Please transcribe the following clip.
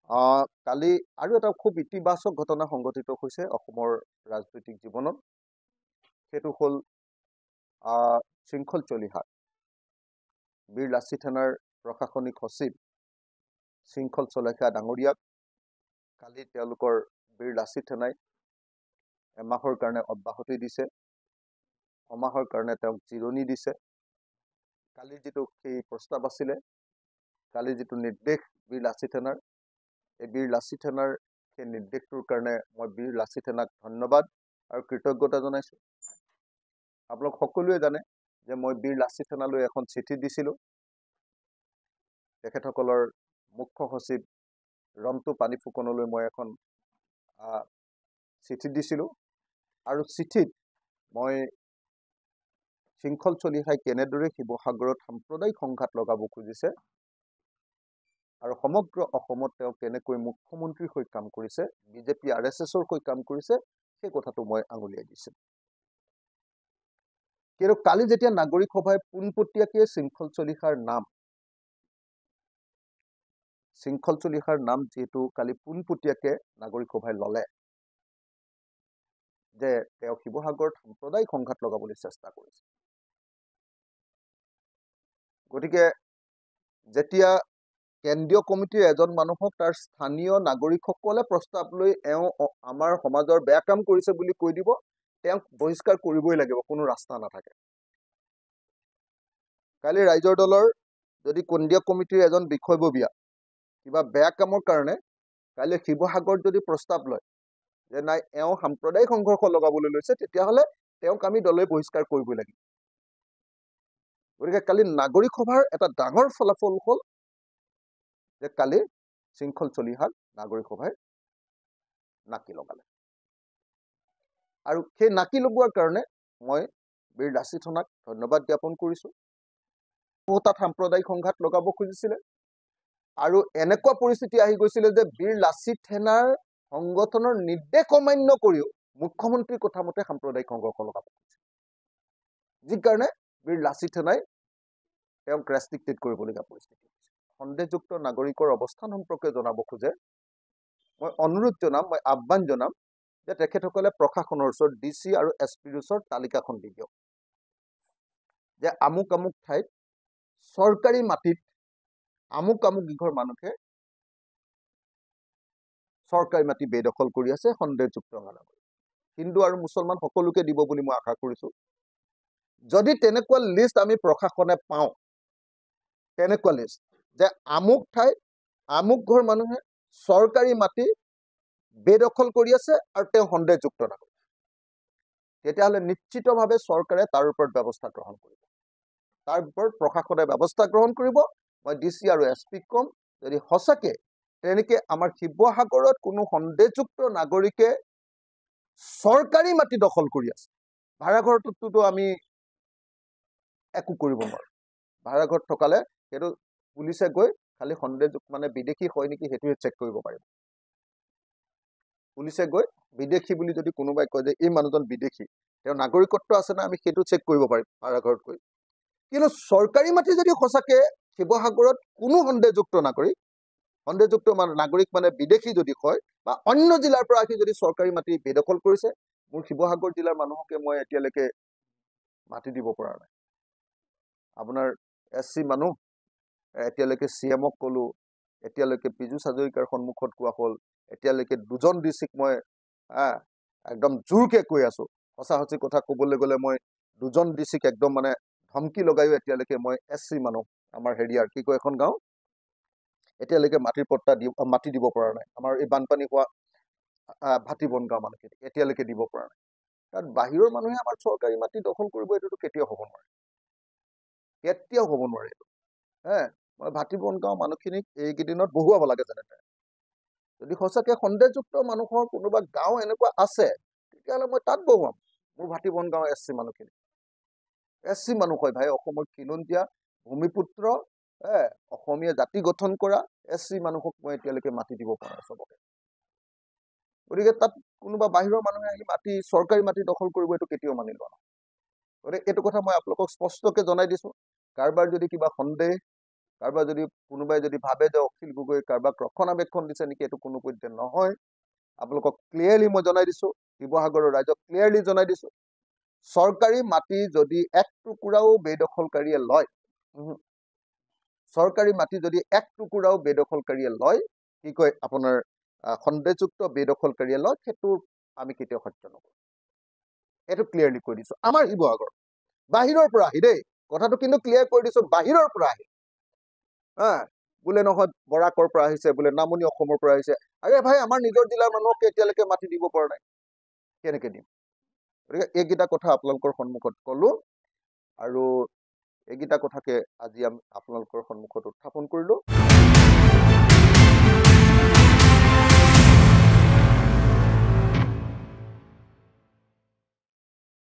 কালি আৰু এটা খুব ইতিবাচক ঘটনা সংঘটিত হৈছে অসমৰ ৰাজনৈতিক জীৱনত। সেইটো হ'ল শৃংখল চলিহাত বীৰ লাচিত সেনাৰ প্ৰশাসনিক সচিব শৃংখল চলিহা ডাঙৰীয়াক কালি তেওঁলোকৰ বীৰ লাচিত সেনাই এমাহৰ কাৰণে অব্যাহতি দিছে, এমাহৰ কাৰণে তেওঁক জিৰণি দিছে। কালি যিটো সেই প্ৰস্তাৱ আছিলে, কালি যিটো নিৰ্দেশ বীৰ লাচিত সেনাৰ, এই বীৰ লাচিত সেনাৰ সেই নিৰ্দেশটোৰ কাৰণে মই বীৰ লাচিত সেনাক ধন্যবাদ আৰু কৃতজ্ঞতা জনাইছোঁ। আপোনালোক সকলোৱে জানে যে মই বীৰ লাচিত সেনালৈ এখন চিঠি দিছিলোঁ। তেখেতসকলৰ মুখ্য সচিব ৰন্টু পানী ফুকনলৈ মই এখন চিঠি দিছিলোঁ আৰু চিঠিত মই শৃংখল চলিহাই কেনেদৰে শিৱসাগৰত সাম্প্ৰদায়িক সংঘাত লগাব খুজিছে আৰু সমগ্ৰ অসমত তেওঁ কেনেকৈ মুখ্যমন্ত্ৰীৰ হৈ কাম কৰিছে, বিজেপি RSSৰ হৈ কাম কৰিছে, সেই কথাটো মই আঙুলিয়াই দিছিলোঁ। কিন্তু কালি যেতিয়া নাগৰিক সভাই পোনপটীয়াকৈ শৃংখল চলিহাৰ নাম যিহেতু কালি পোনপটীয়াকৈ নাগৰিক সভাই ল'লে যে তেওঁ শিৱসাগৰত সাম্প্ৰদায়িক সংঘাত লগাবলৈ চেষ্টা কৰিছে। গতিকে যেতিয়া কেন্দ্ৰীয় কমিটিৰ এজন মানুহক তাৰ স্থানীয় নাগৰিকসকলে প্ৰস্তাৱ লৈ আমাৰ সমাজৰ বেয়া কাম কৰিছে বুলি কৈ দিব, তেওঁক বহিষ্কাৰ কৰিবই লাগিব, কোনো ৰাস্তা নাথাকে। কালি ৰাইজৰ দলৰ যদি কেন্দ্ৰীয় কমিটিৰ এজন বিষয়ববীয়া কিবা বেয়া কামৰ কাৰণে কাইলৈ শিৱসাগৰত যদি প্ৰস্তাৱ লয় যে নাই এওঁ সাম্প্ৰদায়িক সংঘৰ্ষ লগাবলৈ লৈছে, তেতিয়াহ'লে তেওঁক আমি দলে বহিষ্কাৰ কৰিবই লাগিব। গতিকে কালি নাগৰিক সভাৰ এটা ডাঙৰ ফলাফল হ'ল যে কালি শৃংখল চলিহাক নাগৰিক সভাই নাকি লগালে। আৰু সেই নাকি লগোৱাৰ কাৰণে মই বীৰ লাচিত সেনাক ধন্যবাদ জ্ঞাপন কৰিছোঁ। তাত সাম্প্ৰদায়িক সংঘাত লগাব খুজিছিলে আৰু এনেকুৱা পৰিস্থিতি আহি গৈছিলে যে বীৰ লাচিত সেনাৰ সংগঠনৰ নিৰ্দেশ অমান্য কৰিও মুখ্যমন্ত্ৰীৰ কথা মতে সাম্প্ৰদায়িক সংঘৰ্ষ লগাব খুজিছিল, যি কাৰণে বীৰ লাচিত সেনাই তেওঁক ৰেষ্ট্ৰিক্টেড কৰিবলগীয়া পৰিস্থিতি হৈছে। সন্দেহযুক্ত নাগৰিকৰ অৱস্থান সম্পৰ্কে জনাব খোজে মই অনুৰোধ জনাম, মই আহ্বান জনাম যে তেখেতসকলে প্ৰশাসনৰ ওচৰত DC আৰু SPৰ ওচৰত তালিকাখন দি দিয়ক যে আমুক আমুক ঠাইত চৰকাৰী মাটিত আমুক আমুক ইঘৰ মানুহে চৰকাৰী মাটি বেদখল কৰি আছে সন্দেহযুক্ত নাগৰিক। হিন্দু আৰু মুছলমান সকলোকে দিব বুলি মই আশা কৰিছোঁ। যদি তেনেকুৱা লিষ্ট আমি প্ৰশাসনে পাওঁ, তেনেকুৱা লিষ্ট যে আমুক ঠাইত আমুক ঘৰ মানুহে চৰকাৰী মাটি বেদখল কৰি আছে আৰু তেওঁ সন্দেহযুক্ত নাগৰিক, তেতিয়াহ'লে নিশ্চিতভাৱে চৰকাৰে তাৰ ওপৰত ব্যৱস্থা গ্ৰহণ কৰিব, তাৰ ওপৰত প্ৰশাসনে ব্যৱস্থা গ্ৰহণ কৰিব। মই DC আৰু SPক ক'ম, যদি সঁচাকে তেনেকে আমাৰ শিৱসাগৰত কোনো সন্দেহযুক্ত নাগৰিকে চৰকাৰী মাটি দখল কৰি আছে, ভাড়াঘৰটোতো আমি একো কৰিব নোৱাৰো। ভাড়াঘৰত থকালে সেইটো পুলিচে গৈ খালি সন্দেহযুক্ত মানে বিদেশী হয় নেকি সেইটোৱে চেক কৰিব পাৰিব। পুলিচে গৈ বিদেশী বুলি যদি কোনোবাই কয় যে এই মানুহজন বিদেশী, তেওঁৰ নাগৰিকত্ব আছে না, আমি সেইটো চেক কৰিব পাৰিম ভাড়াঘৰত গৈ। কিন্তু চৰকাৰী মাটি যদি সঁচাকে শিৱসাগৰত কোনো সন্দেহযুক্ত নাগৰিক মানে বিদেশী যদি হয় বা অন্য জিলাৰ পৰা আহি যদি চৰকাৰী মাটি বেদখল কৰিছে, মোৰ শিৱসাগৰ জিলাৰ মানুহকে মই এতিয়ালৈকে মাটি দিব পৰা নাই। আপোনাৰ SC মানুহ এতিয়ালৈকে CMক ক'লো, এতিয়ালৈকে পীযুষ হাজৰিকাৰ সন্মুখত কোৱা হ'ল, এতিয়ালৈকে 2জন DCক মই একদম জোৰকে কৈ আছো। সঁচা কথা ক'বলৈ গ'লে মই 2জন DCক একদম মানে ধমকি লগাইও এতিয়ালৈকে মই SC মানুহ আমাৰ হেৰিয়াৰ কি কয় এখন গাঁও এতিয়ালৈকে মাটি দিব পৰা নাই। আমাৰ এই বানপানী হোৱা ভাটিবন গাঁও মানুহখিনি এতিয়ালৈকে দিব পৰা নাই। কাৰণ বাহিৰৰ মানুহে আমাৰ চৰকাৰী মাটি দখল কৰিব, এইটোতো কেতিয়াও হ'ব নোৱাৰে, কেতিয়াও হ'ব নোৱাৰে এইটো। মই ভাটিবন গাঁও মানুহখিনিক এইকেইদিনত বহুৱাব লাগে যেনে তেনে। যদি সঁচাকে সন্দেহযুক্ত মানুহৰ কোনোবা গাঁও এনেকুৱা আছে, তেতিয়াহ'লে মই তাত বহুৱাম মোৰ ভাটিবন গাঁৱৰ SC মানুহখিনি। SC মানুহ হয় ভাই, অসমৰ খিলঞ্জীয়া ভূমিপুত্ৰ, অসমীয়া জাতি গঠন কৰা SC মানুহক মই এতিয়ালৈকে মাটি দিব পৰা নাই চবকে। গতিকে তাত কোনোবা বাহিৰৰ মানুহে আহি চৰকাৰী মাটি দখল কৰিব, এইটো কেতিয়াও মানি লোৱা নহয়। গতিকে এইটো কথা মই আপোনালোকক স্পষ্টকে জনাই দিছো। কাৰোবাৰ যদি কিবা সন্দেহ, কাৰোবাৰ যদি কোনোবাই যদি ভাবে যে অখিল গগৈ কাৰোবাক ৰক্ষণাবেক্ষণ দিছে নেকি, এইটো কোনো পধ্যে নহয়। আপোনালোকক ক্লিয়াৰলি মই জনাই দিছো, শিৱসাগৰৰ ৰাইজক ক্লিয়াৰলি জনাই দিছো, চৰকাৰী মাটি যদি এক টুকুৰাও বেদখলকাৰীয়ে লয়, চৰকাৰী মাটি যদি এক টুকুৰাও বেদখলকাৰীয়ে লয়, কি কয় আপোনাৰ সন্দেহযুক্ত বেদখলকাৰীয়ে লয়, সেইটো আমি কেতিয়াও সহ্য নকৰোঁ। এইটো ক্লিয়াৰলি কৈ দিছো। আমাৰ শিৱসাগৰ বাহিৰৰ পৰা আহি দেই, কথাটো কিন্তু ক্লিয়াৰ কৰি দিছো, বাহিৰৰ পৰা আহি, বোলে নহয় বৰাকৰ পৰা আহিছে, বোলে নামনি অসমৰ পৰা আহিছে। আৰে ভাই, আমাৰ নিজৰ জিলাৰ মানুহক এতিয়ালৈকে মাটি দিব পৰা নাই, কেনেকে দিম? গতিকে এইকেইটা কথা আপোনালোকৰ সন্মুখত কলো, আৰু এইকেইটা কথাকে আজি আমি আপোনালোকৰ সন্মুখত উত্থাপন কৰিলো।